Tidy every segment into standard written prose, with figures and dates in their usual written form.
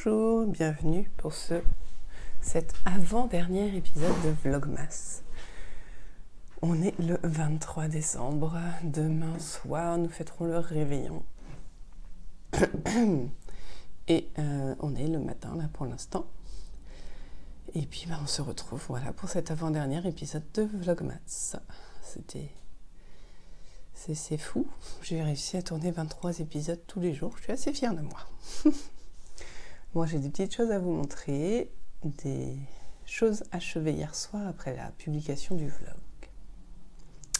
Bonjour, bienvenue pour cet avant-dernier épisode de Vlogmas. On est le 23 décembre, demain soir nous fêterons le réveillon. Et on est le matin là pour l'instant. Et puis on se retrouve voilà, pour cet avant-dernier épisode de Vlogmas. C'est fou, j'ai réussi à tourner 23 épisodes tous les jours, je suis assez fière de moi. Bon, j'ai des petites choses à vous montrer, des choses achevées hier soir après la publication du vlog.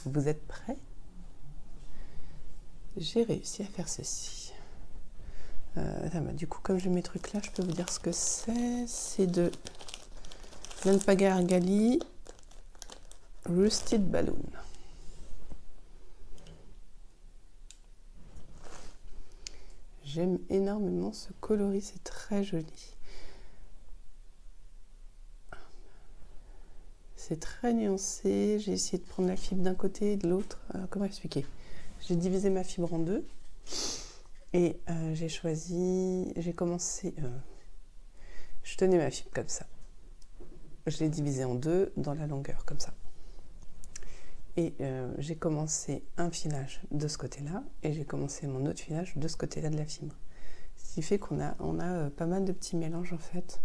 Vous êtes prêts? J'ai réussi à faire ceci. Du coup, comme j'ai mes trucs là, je peux vous dire ce que c'est. C'est de l'Alpaga Argali Rusted Balloon. J'aime énormément ce coloris, c'est très joli. C'est très nuancé. J'ai essayé de prendre la fibre d'un côté et de l'autre. Comment expliquer? J'ai divisé ma fibre en deux. Et j'ai commencé... je tenais ma fibre comme ça. Je l'ai divisée en deux dans la longueur, comme ça. Et j'ai commencé un filage de ce côté-là et j'ai commencé mon autre filage de ce côté-là de la fibre. Ce qui fait qu'on a pas mal de petits mélanges en fait.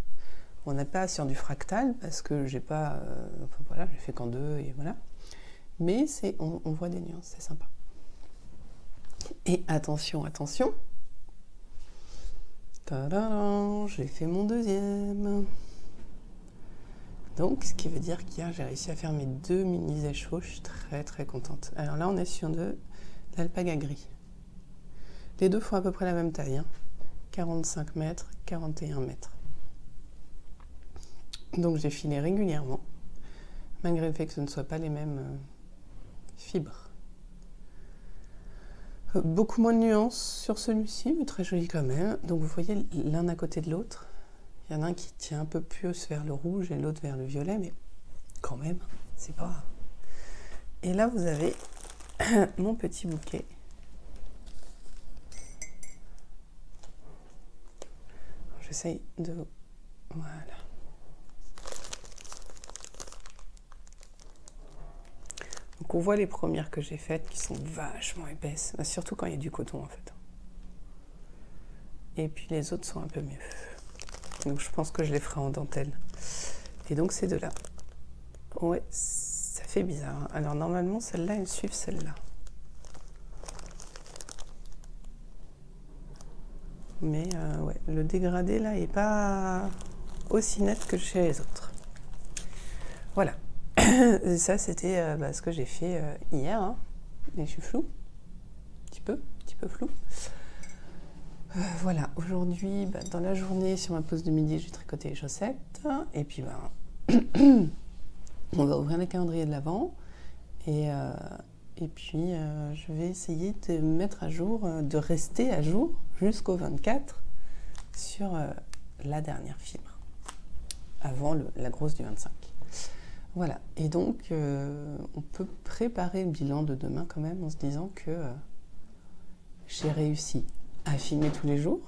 On n'a pas sur du fractal parce que j'ai pas... enfin voilà, j'ai fait qu'en deux et voilà. Mais on voit des nuances, c'est sympa. Et attention, attention. Tadam, j'ai fait mon deuxième. Donc, ce qui veut dire qu'hier, j'ai réussi à faire mes deux mini-échauds. Je suis très très contente. Alors là, on est sur de l'alpaga gris. Les deux font à peu près la même taille. Hein. 45 mètres, 41 mètres. Donc, j'ai filé régulièrement, malgré le fait que ce ne soit pas les mêmes fibres. Beaucoup moins de nuances sur celui-ci, mais très joli quand même. Donc, vous voyez l'un à côté de l'autre. Il y en a un qui tient un peu plus vers le rouge et l'autre vers le violet, mais quand même, c'est pas... Et là, vous avez mon petit bouquet. J'essaye de... Voilà. Donc, on voit les premières que j'ai faites qui sont vachement épaisses, surtout quand il y a du coton, en fait. Et puis, les autres sont un peu mieux. Donc je pense que je les ferai en dentelle. Et donc ces deux-là. Ouais, ça fait bizarre. Hein. Alors normalement, celles-là, elles suivent celles-là. Mais ouais, le dégradé là est pas aussi net que chez les autres. Voilà. Et ça, c'était ce que j'ai fait hier. Hein. Mais je suis floue. Un petit peu floue. Voilà, aujourd'hui, dans la journée, sur ma pause de midi, j'ai tricoté les chaussettes. Et puis, on va ouvrir les calendriers de l'Avent. Et puis, je vais essayer de mettre à jour, de rester à jour jusqu'au 24 sur la dernière fibre, avant la grosse du 25. Voilà, et donc, on peut préparer le bilan de demain quand même en se disant que j'ai réussi à filmer tous les jours,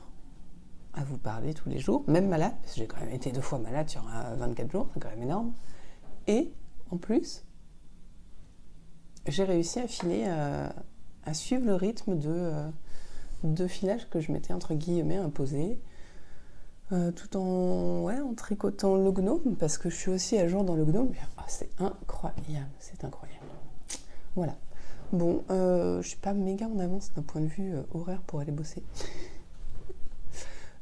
à vous parler tous les jours, même malade, parce que j'ai quand même été 2 fois malade sur 24 jours, c'est quand même énorme. Et en plus, j'ai réussi à filer, à suivre le rythme de filage que je m'étais entre guillemets imposé, tout en tricotant le gnome, parce que je suis aussi à jour dans le gnome. Oh, c'est incroyable, c'est incroyable. Voilà. Bon, je suis pas méga en avance d'un point de vue horaire pour aller bosser.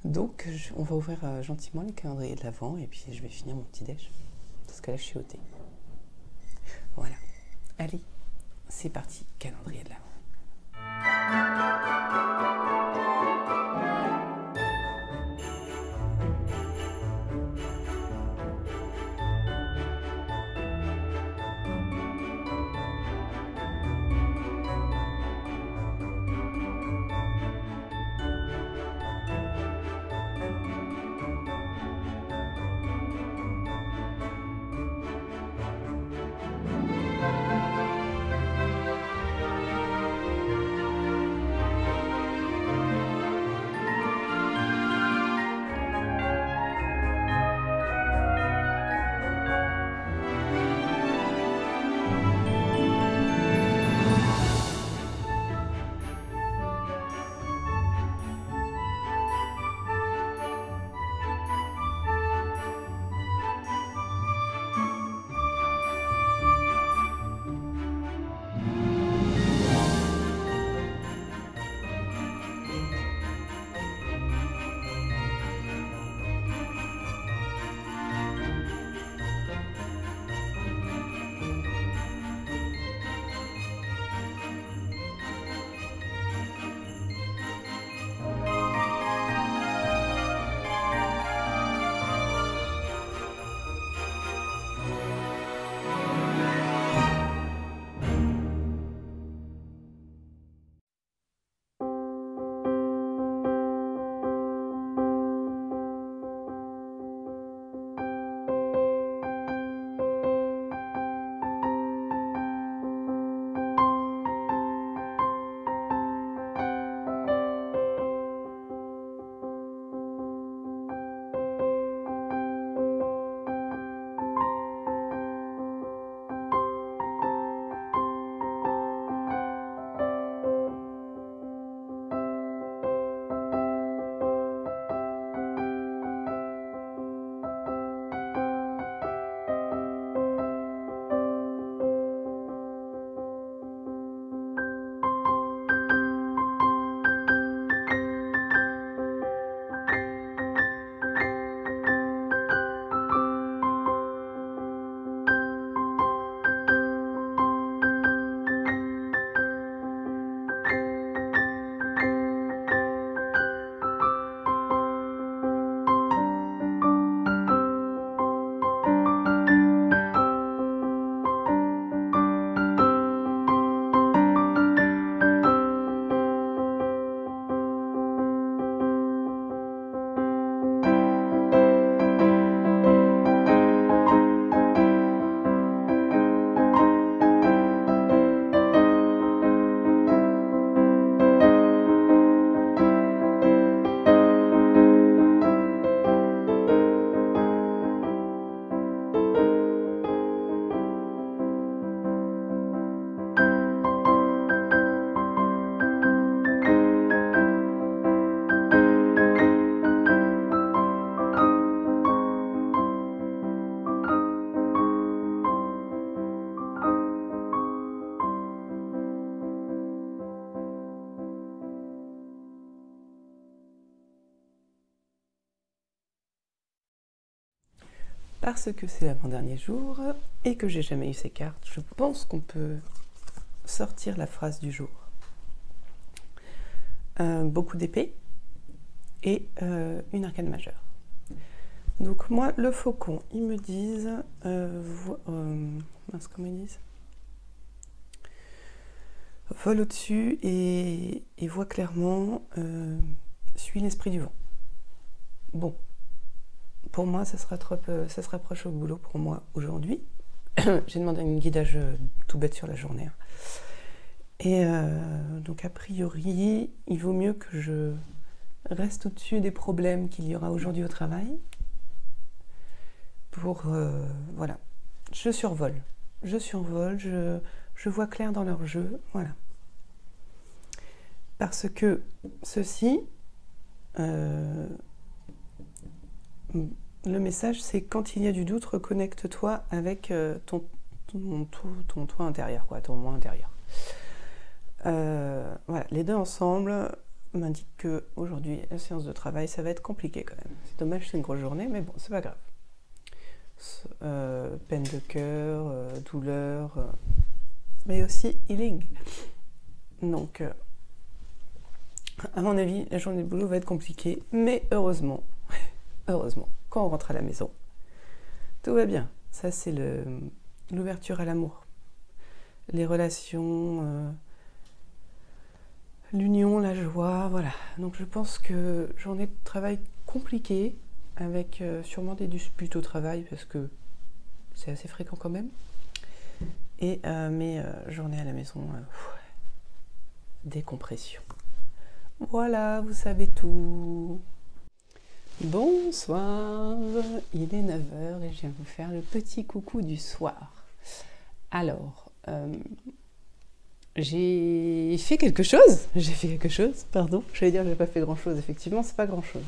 Donc, on va ouvrir gentiment les calendriers de l'Avent et puis je vais finir mon petit déj. Parce que là, je suis au thé. Voilà. Allez, c'est parti, calendrier de l'Avent. parce que c'est l'avant-dernier jour et que j'ai jamais eu ces cartes, je pense qu'on peut sortir la phrase du jour. Beaucoup d'épées et une arcane majeure. Donc moi, le faucon, ils me disent... comment ils disent ? Vole au-dessus et voit clairement, suit l'esprit du vent. Bon, pour moi, ça se rapproche au boulot pour moi aujourd'hui. J'ai demandé un guidage tout bête sur la journée. Et donc a priori, il vaut mieux que je reste au-dessus des problèmes qu'il y aura aujourd'hui au travail. Voilà, je survole, je vois clair dans leur jeu, voilà. Parce que ceci, le message, c'est quand il y a du doute, reconnecte-toi avec ton toi intérieur, quoi, ton moi intérieur. Voilà, les deux ensemble m'indiquent que aujourd'hui, la séance de travail, ça va être compliqué quand même. C'est dommage, c'est une grosse journée, mais bon, c'est pas grave. Peine de cœur, douleur, mais aussi healing. Donc, à mon avis, la journée de boulot va être compliquée, mais heureusement, quand on rentre à la maison, tout va bien. Ça, c'est l'ouverture à l'amour, les relations, l'union, la joie, voilà. Donc, je pense que journée de travail compliquée, avec sûrement des disputes au travail, parce que c'est assez fréquent quand même. Et mes journées à la maison, décompression. Voilà, vous savez tout. Bonsoir, il est 9h et je viens vous faire le petit coucou du soir. Alors, j'ai fait quelque chose, pardon. J'allais dire que j'ai pas fait grand chose, effectivement, c'est pas grand chose.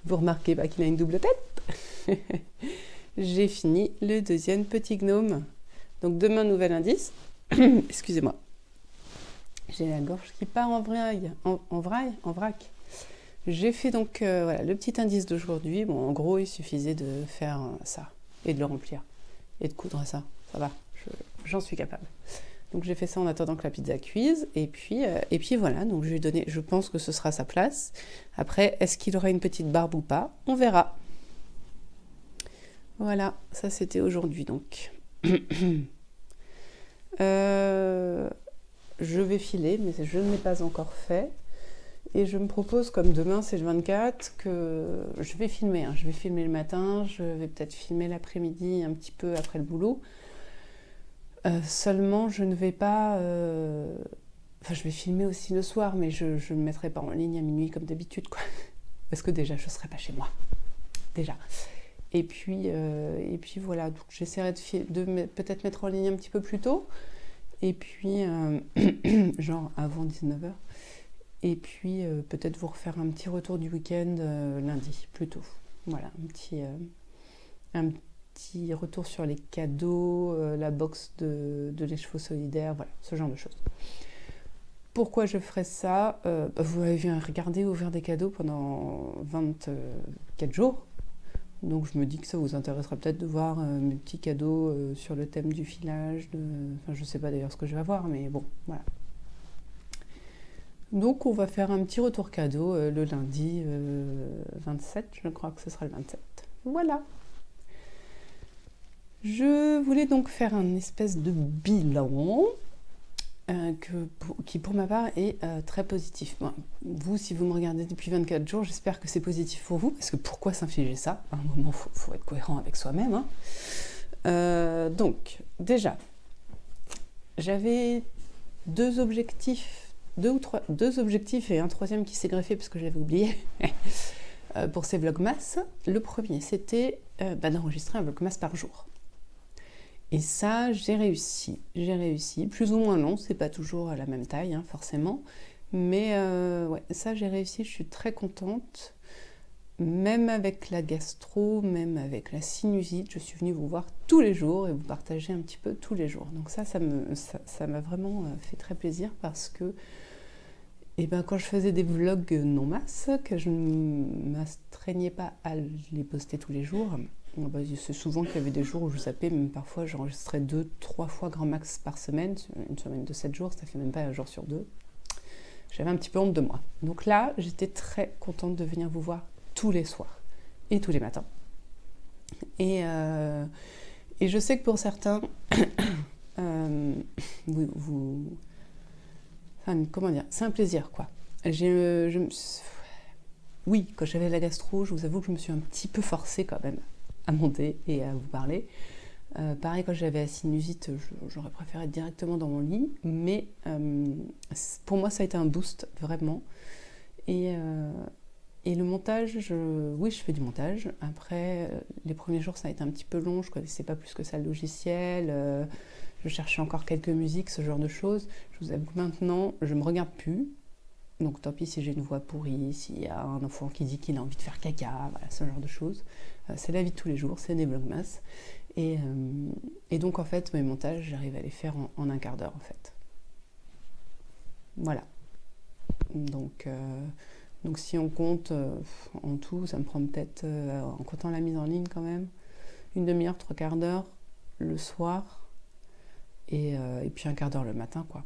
Vous remarquez pas qu'il a une double tête? J'ai fini le deuxième petit gnome. Donc demain, nouvel indice. Excusez-moi. J'ai la gorge qui part en vrac. J'ai fait donc voilà, le petit indice d'aujourd'hui. Bon, en gros, il suffisait de faire ça et de le remplir et de coudre ça. Ça va, j'en suis capable. Donc j'ai fait ça en attendant que la pizza cuise. Et puis voilà, donc je lui ai donné, je pense que ce sera sa place. Après, est-ce qu'il aura une petite barbe ou pas? On verra. Voilà, ça c'était aujourd'hui donc. Je vais filer, mais je ne l'ai pas encore fait. Et je me propose, comme demain c'est le 24, que je vais filmer. Je vais filmer le matin, je vais peut-être filmer l'après-midi, un petit peu après le boulot. Seulement, je ne vais pas... Enfin, je vais filmer aussi le soir, mais je ne me mettrai pas en ligne à minuit comme d'habitude, quoi. Parce que déjà, je ne serai pas chez moi. Déjà. Et puis voilà, donc j'essaierai de peut-être mettre en ligne un petit peu plus tôt. Et puis, genre avant 19h. Et puis, peut-être vous refaire un petit retour du week-end lundi, plutôt. Voilà, un petit retour sur les cadeaux, la box de les chevaux solidaires, voilà, ce genre de choses. Pourquoi je ferais ça? Vous avez regardé ouvrir des cadeaux pendant 24 jours. Donc je me dis que ça vous intéressera peut-être de voir mes petits cadeaux sur le thème du filage. Enfin, je ne sais pas d'ailleurs ce que je vais avoir, mais bon, voilà. Donc on va faire un petit retour cadeau le lundi 27, je crois que ce sera le 27. Voilà. Je voulais donc faire un espèce de bilan qui pour ma part est très positif. Bon, vous, si vous me regardez depuis 24 jours, j'espère que c'est positif pour vous, parce que pourquoi s'infliger ça? À un moment, il faut être cohérent avec soi-même. Donc, déjà, j'avais deux objectifs et un troisième qui s'est greffé parce que j'avais oublié pour ces vlogmas. Le premier, c'était d'enregistrer un vlogmas par jour. Et ça, j'ai réussi. Plus ou moins long, c'est pas toujours à la même taille, forcément. Mais ouais, ça, j'ai réussi, je suis très contente. Même avec la gastro, même avec la sinusite, je suis venue vous voir tous les jours et vous partager un petit peu tous les jours. Donc ça m'a vraiment fait très plaisir parce que Et ben quand je faisais des vlogs non masse, que je ne m'astreignais pas à les poster tous les jours, c'est souvent qu'il y avait des jours où je zappais, même parfois j'enregistrais 2-3 fois grand max par semaine, une semaine de 7 jours, ça fait même pas un jour sur deux. J'avais un petit peu honte de moi. Donc là, j'étais très contente de venir vous voir tous les soirs et tous les matins. Et je sais que pour certains, comment dire, c'est un plaisir, quoi. Oui, quand j'avais la gastro, je vous avoue que je me suis un petit peu forcée quand même à monter et à vous parler. Pareil, quand j'avais la sinusite, j'aurais préféré être directement dans mon lit, mais pour moi, ça a été un boost, vraiment. Et le montage, oui, je fais du montage. Après, les premiers jours, ça a été un petit peu long, je ne connaissais pas plus que ça le logiciel. Je cherchais encore quelques musiques, ce genre de choses. Je vous avoue que maintenant, je ne me regarde plus. Donc tant pis si j'ai une voix pourrie, s'il y a un enfant qui dit qu'il a envie de faire caca, voilà, ce genre de choses. C'est la vie de tous les jours, c'est des vlogmas. Et donc en fait, mes montages, j'arrive à les faire en un quart d'heure en fait. Voilà. Donc si on compte en tout, ça me prend peut-être, en comptant la mise en ligne quand même, une demi-heure, 3/4 d'heure le soir. Et puis un quart d'heure le matin, quoi.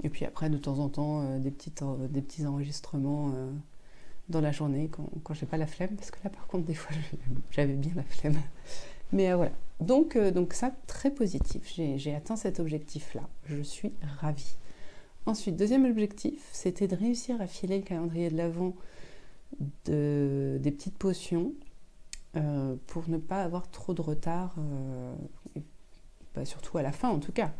Et puis après, de temps en temps, des petits enregistrements dans la journée quand j'ai pas la flemme, parce que là, par contre, des fois, j'avais bien la flemme. Mais voilà. Donc ça, très positif. J'ai atteint cet objectif-là. Je suis ravie. Ensuite, deuxième objectif, c'était de réussir à filer le calendrier de l'Avent des petites potions pour ne pas avoir trop de retard, surtout à la fin en tout cas.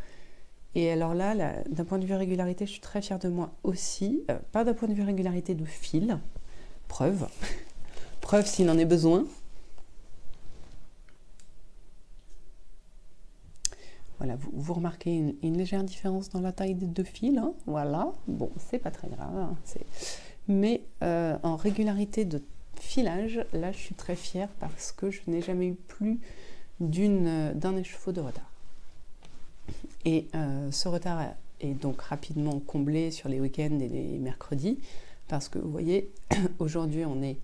Et alors là, d'un point de vue régularité, je suis très fière de moi aussi. Pas d'un point de vue régularité de fil, preuve s'il en est besoin. Voilà, vous remarquez une légère différence dans la taille des deux fils, hein, voilà. Bon, c'est pas très grave, hein, mais en régularité de filage, là, je suis très fière parce que je n'ai jamais eu plus d'un écheveau de retard. Et ce retard est donc rapidement comblé sur les week-ends et les mercredis, parce que vous voyez, aujourd'hui on est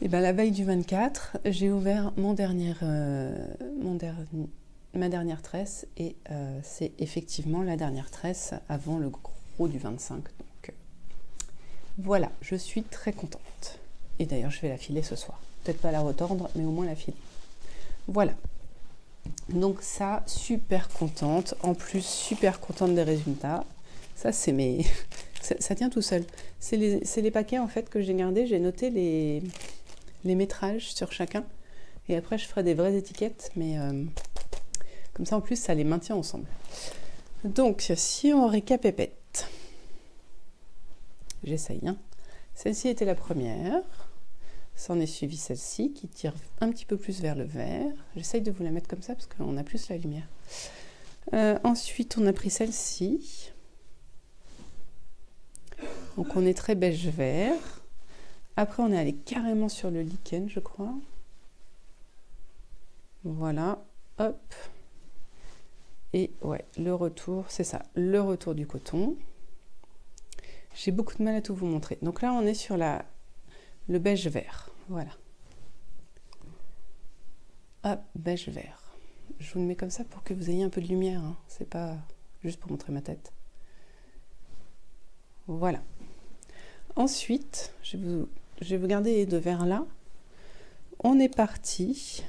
la veille du 24, j'ai ouvert ma dernière tresse, et c'est effectivement la dernière tresse avant le gros du 25. Donc voilà, je suis très contente. Et d'ailleurs, je vais la filer ce soir. Peut-être pas la retordre, mais au moins la filer. Voilà. Donc ça, super contente. En plus, super contente des résultats. Ça, c'est ça tient tout seul. C'est les paquets en fait que j'ai gardés. J'ai noté les métrages sur chacun. Et après, je ferai des vraies étiquettes. Mais comme ça, en plus, ça les maintient ensemble. Donc, si on récapépète, j'essaye. Hein. Celle-ci était la première. S'en est suivi celle-ci qui tire un petit peu plus vers le vert. J'essaye de vous la mettre comme ça parce qu'on a plus la lumière. Ensuite, on a pris celle-ci. Donc, on est très beige-vert. Après, on est allé carrément sur le lichen, je crois. Voilà. Hop. Et ouais, le retour, c'est ça. Le retour du coton. J'ai beaucoup de mal à tout vous montrer. Donc là, on est sur le beige-vert. Voilà. Hop, beige-vert. Je vous le mets comme ça pour que vous ayez un peu de lumière. Hein. C'est pas juste pour montrer ma tête. Voilà. Ensuite, je vais vous garder les deux verres là. On est parti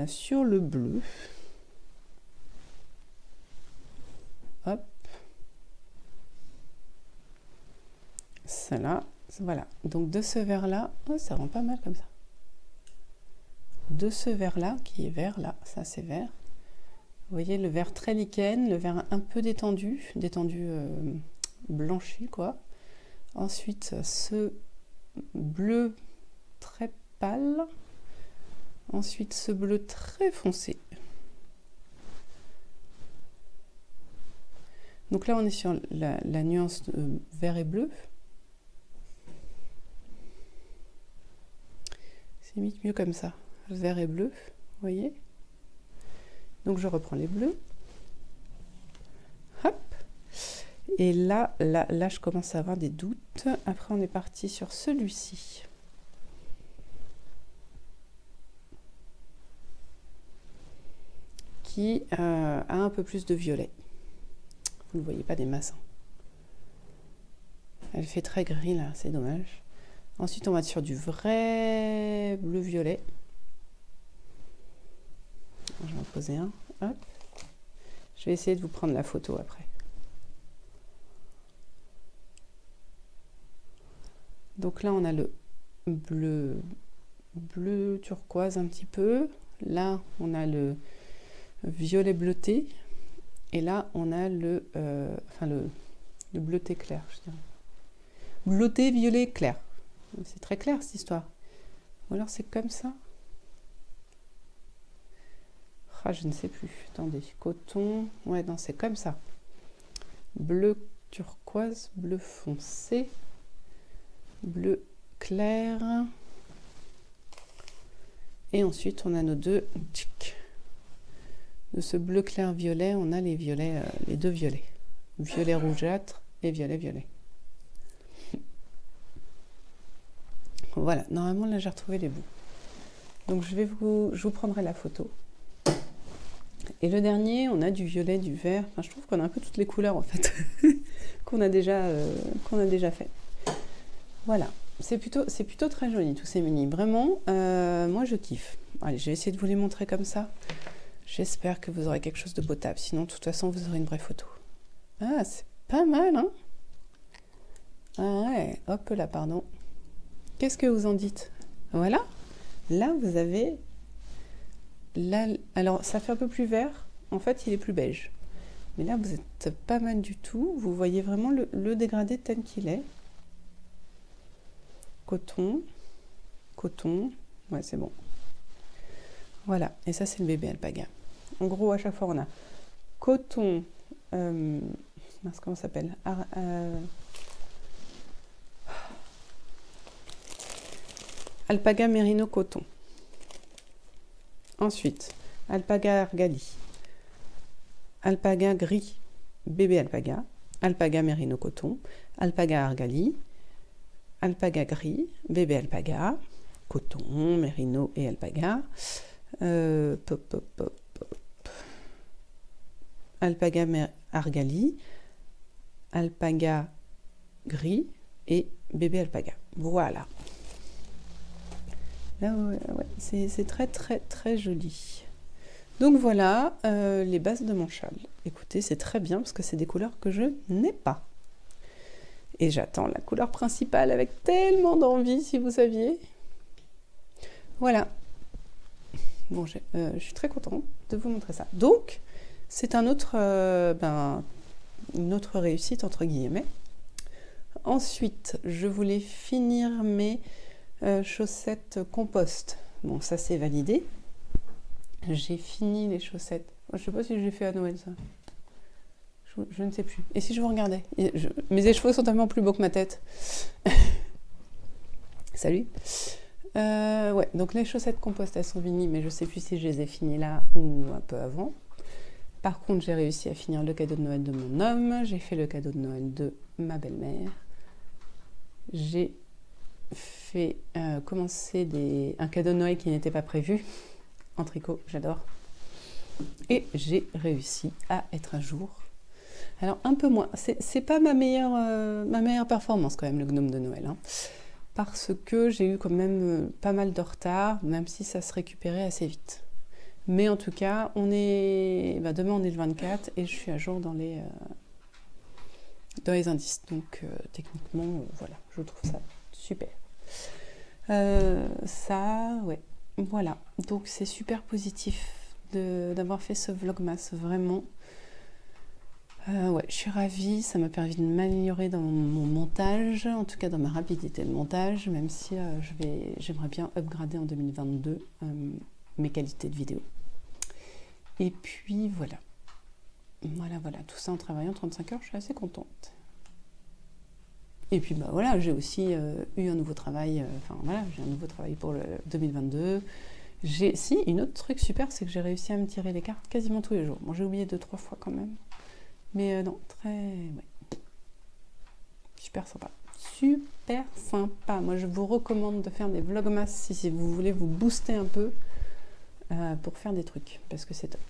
sur le bleu. Hop. Celle-là. Voilà. Donc de ce vert là, oh, ça rend pas mal comme ça. De ce vert là, qui est vert là, ça c'est vert. Vous voyez le vert très lichen, le vert un peu détendu blanchi quoi. Ensuite ce bleu très pâle. Ensuite ce bleu très foncé. Donc là on est sur la nuance vert et bleu. C'est limite mieux comme ça, vert et bleu, vous voyez. Donc je reprends les bleus. Hop. Et là, je commence à avoir des doutes. Après, on est parti sur celui-ci. Qui a un peu plus de violet. Vous ne voyez pas des masses. Elle fait très gris là, c'est dommage. Ensuite, on va être sur du vrai bleu-violet. Je vais en poser un. Hop. Je vais essayer de vous prendre la photo après. Donc là, on a le bleu turquoise un petit peu. Là, on a le violet bleuté. Et là, on a le bleuté clair, je dirais. Bleuté, violet, clair. C'est très clair, cette histoire. Ou alors, c'est comme ça. Ah, je ne sais plus. Attendez. Coton. Ouais, non, c'est comme ça. Bleu turquoise, bleu foncé, bleu clair. Et ensuite, on a nos deux. De ce bleu clair violet, on a les violets, les deux violets. Violet rougeâtre et violet violet. Voilà, normalement là j'ai retrouvé les bouts. Donc je vous prendrai la photo. Et le dernier, on a du violet, du vert. Enfin, je trouve qu'on a un peu toutes les couleurs en fait qu'on a déjà fait. Voilà, c'est plutôt très joli tous ces munis. Vraiment, moi je kiffe. Allez, je vais essayer de vous les montrer comme ça. J'espère que vous aurez quelque chose de potable. Sinon, de toute façon, vous aurez une vraie photo. Ah, c'est pas mal, hein? Ah ouais, hop là, pardon. Qu'est-ce que vous en dites? Voilà. Là, vous avez... Là, alors, ça fait un peu plus vert. En fait, il est plus beige. Mais là, vous êtes pas mal du tout. Vous voyez vraiment le dégradé tel qu'il est. Coton. Coton. Ouais, c'est bon. Voilà. Et ça, c'est le bébé alpaga. En gros, à chaque fois, on a coton... comment ça s'appelle? Alpaga Merino coton. Ensuite, alpaga argali. Alpaga gris, bébé alpaga. Alpaga Merino coton. Alpaga argali. Alpaga gris, bébé alpaga. Coton, Merino et alpaga. Alpaga argali. Alpaga gris et bébé alpaga. Voilà. Là, ouais, c'est très très très joli. Donc voilà les bases de mon châle. Écoutez, c'est très bien parce que c'est des couleurs que je n'ai pas. Et j'attends la couleur principale avec tellement d'envie, si vous saviez. Voilà. Bon, je suis très contente de vous montrer ça. Donc, c'est une autre réussite, entre guillemets. Ensuite, je voulais finir mes chaussettes compost. Bon, ça c'est validé. J'ai fini les chaussettes. Je ne sais pas si j'ai fait à Noël ça. Je ne sais plus. Et si je vous regardais? Mes écheveaux sont tellement plus beaux que ma tête. Salut. Ouais, donc les chaussettes compost, elles sont finies, mais je ne sais plus si je les ai finies là ou un peu avant. Par contre, j'ai réussi à finir le cadeau de Noël de mon homme. J'ai fait le cadeau de Noël de ma belle-mère. J'ai fait commencer un cadeau de Noël qui n'était pas prévu. En tricot, j'adore. Et j'ai réussi à être à jour. Alors, un peu moins. C'est pas ma meilleure performance quand même, le gnome de Noël. Hein. Parce que j'ai eu quand même pas mal de retard, même si ça se récupérait assez vite. Mais en tout cas, demain on est le 24 et je suis à jour dans les indices. Donc techniquement, voilà, je trouve ça super. Ouais, voilà. Donc c'est super positif d'avoir fait ce vlogmas, vraiment. Ouais, je suis ravie, ça m'a permis de m'améliorer dans mon montage, en tout cas dans ma rapidité de montage, même si j'aimerais bien upgrader en 2022 mes qualités de vidéo. Et puis voilà. Voilà, tout ça en travaillant 35 heures, je suis assez contente. Et puis bah voilà, j'ai aussi eu un nouveau travail, j'ai un nouveau travail pour le 2022. Une autre truc super, c'est que j'ai réussi à me tirer les cartes quasiment tous les jours. Bon, j'ai oublié 2-3 fois quand même. Mais non, ouais. Super sympa. Super sympa. Moi, je vous recommande de faire des vlogmas si vous voulez vous booster un peu pour faire des trucs, parce que c'est top.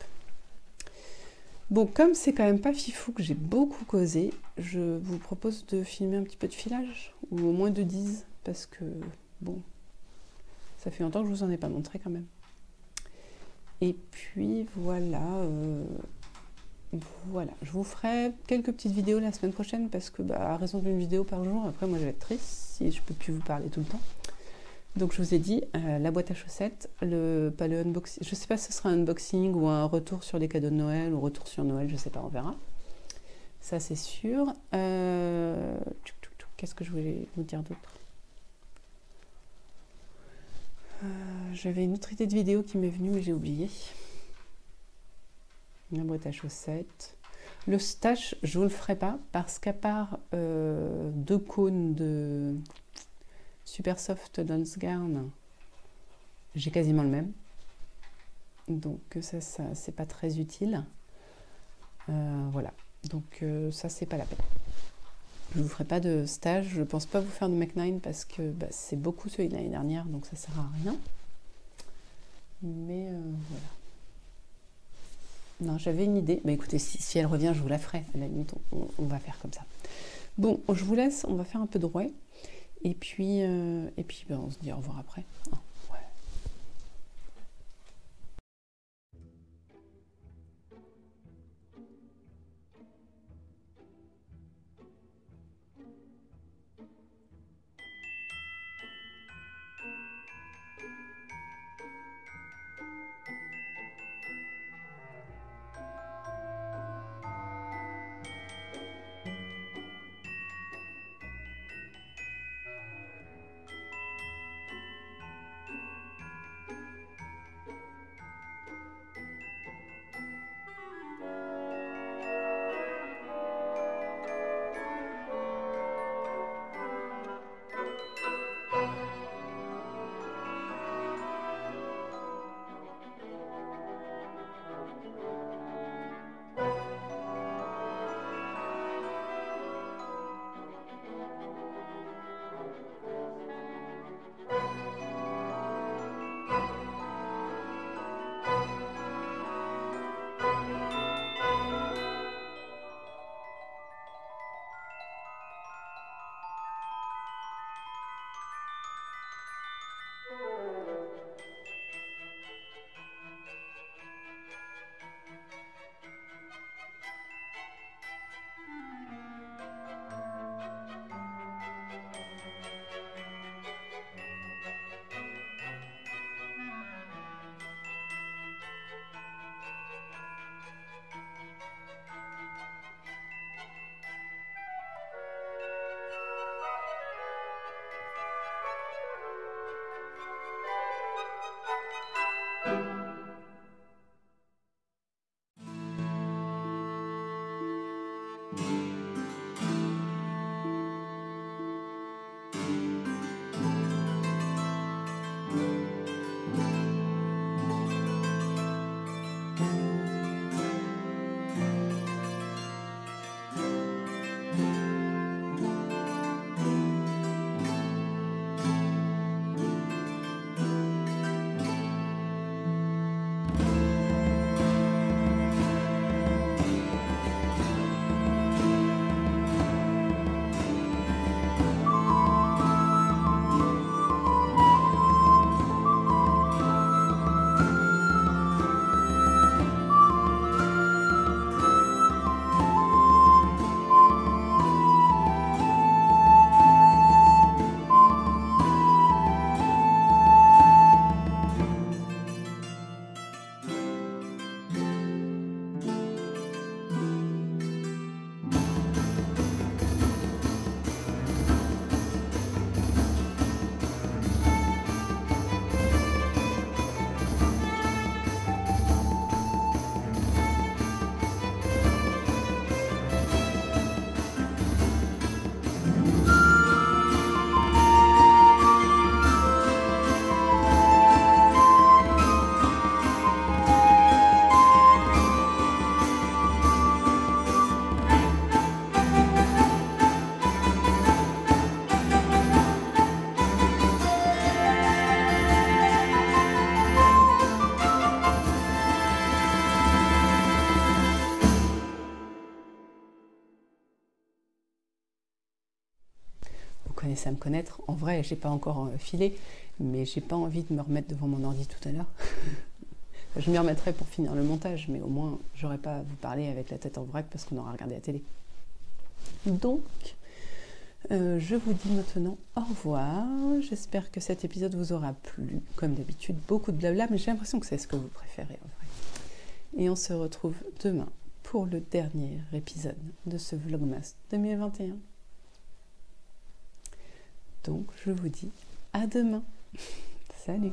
Bon, comme c'est quand même pas fifou que j'ai beaucoup causé, je vous propose de filmer un petit peu de filage, ou au moins de 10, parce que, bon, ça fait longtemps que je vous en ai pas montré quand même. Et puis, voilà, voilà. Je vous ferai quelques petites vidéos la semaine prochaine, parce que, à raison d'une vidéo par jour, après, moi, je vais être triste si je peux plus vous parler tout le temps. Donc je vous ai dit, la boîte à chaussettes, pas le unboxing, je sais pas si ce sera un unboxing ou un retour sur les cadeaux de Noël ou retour sur Noël, je sais pas, on verra. Ça c'est sûr. Qu'est-ce que je voulais vous dire d'autre? J'avais une autre idée de vidéo qui m'est venue mais j'ai oublié. La boîte à chaussettes. Le stash, je vous le ferai pas parce qu'à part 2 cônes de Super Soft Dance Garn, j'ai quasiment le même. Donc ça c'est pas très utile. Voilà. Donc ça c'est pas la peine. Je vous ferai pas de stage. Je pense pas vous faire de Mac9 parce que c'est beaucoup celui de l'année dernière, donc ça sert à rien. Mais voilà. Non, j'avais une idée. Écoutez, si elle revient, je vous la ferai. À la limite, on va faire comme ça. Bon, je vous laisse. On va faire un peu de rouet. Et puis on se dit au revoir après. commencez à me connaître. En vrai, j'ai pas encore filé, mais j'ai pas envie de me remettre devant mon ordi tout à l'heure. Je m'y remettrai pour finir le montage, mais au moins, j'aurai pas à vous parler avec la tête en vrac parce qu'on aura regardé la télé. Donc, je vous dis maintenant au revoir. J'espère que cet épisode vous aura plu. Comme d'habitude, beaucoup de blabla, mais j'ai l'impression que c'est ce que vous préférez en vrai. Et on se retrouve demain pour le dernier épisode de ce Vlogmas 2021. Donc, je vous dis à demain. Salut!